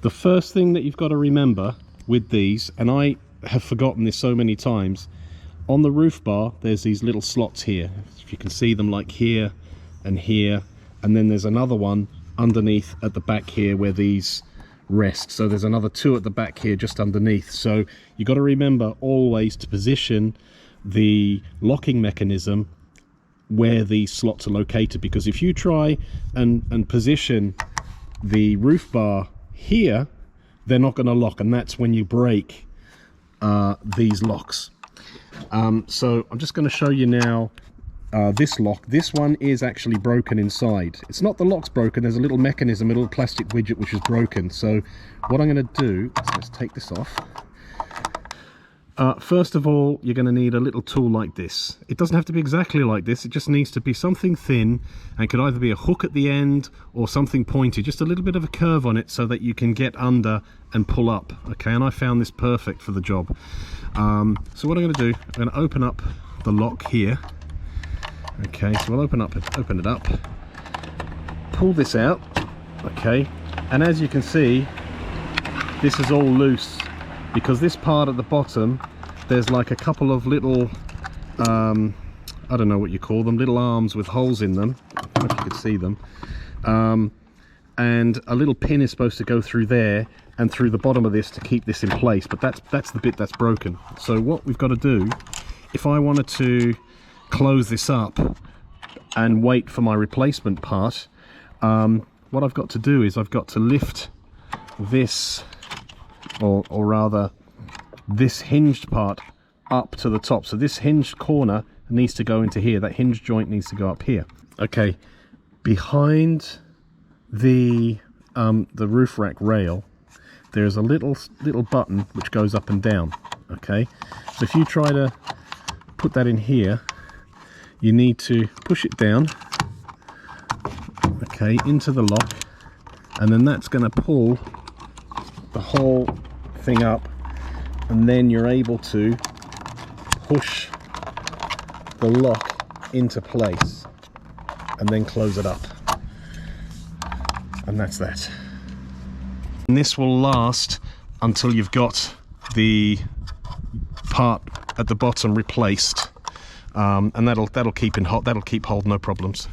The first thing that you've got to remember with these, and I have forgotten this so many times, on the roof bar there's these little slots here, if you can see them, like here and here, and then there's another one underneath at the back here where these rest. So there's another two at the back here just underneath. So you've got to remember always to position the locking mechanism where these slots are located, because if you try and position the roof bar here, they're not going to lock, and that's when you break these locks. So I'm just going to show you now this lock. This one is actually broken inside. It's not the lock's broken, there's a little mechanism, a little plastic widget which is broken. So what I'm going to do is, let's take this off. First of all, you're going to need a little tool like this. It doesn't have to be exactly like this, it just needs to be something thin, and could either be a hook at the end or something pointy, just a little bit of a curve on it so that you can get under and pull up. Okay, and I found this perfect for the job. So what I'm going to do, I'm going to open up the lock here. Okay, so we'll open it up, pull this out. Okay, and as you can see, this is all loose, because this part at the bottom, there's like a couple of little, I don't know what you call them, little arms with holes in them. I don't know if you could see them. And a little pin is supposed to go through there and through the bottom of this to keep this in place, but that's the bit that's broken. So what we've got to do, if I wanted to close this up and wait for my replacement part, what I've got to do is I've got to lift this, or rather this hinged part, up to the top. So this hinged corner needs to go into here, that hinged joint needs to go up here. Okay, behind the roof rack rail there's a little button which goes up and down. Okay, so if you try to put that in here, you need to push it down, okay, into the lock, and then that's going to pull the whole thing up, and then you're able to push the lock into place and then close it up, and that's that. And this will last until you've got the part at the bottom replaced, and that'll keep hold, no problems.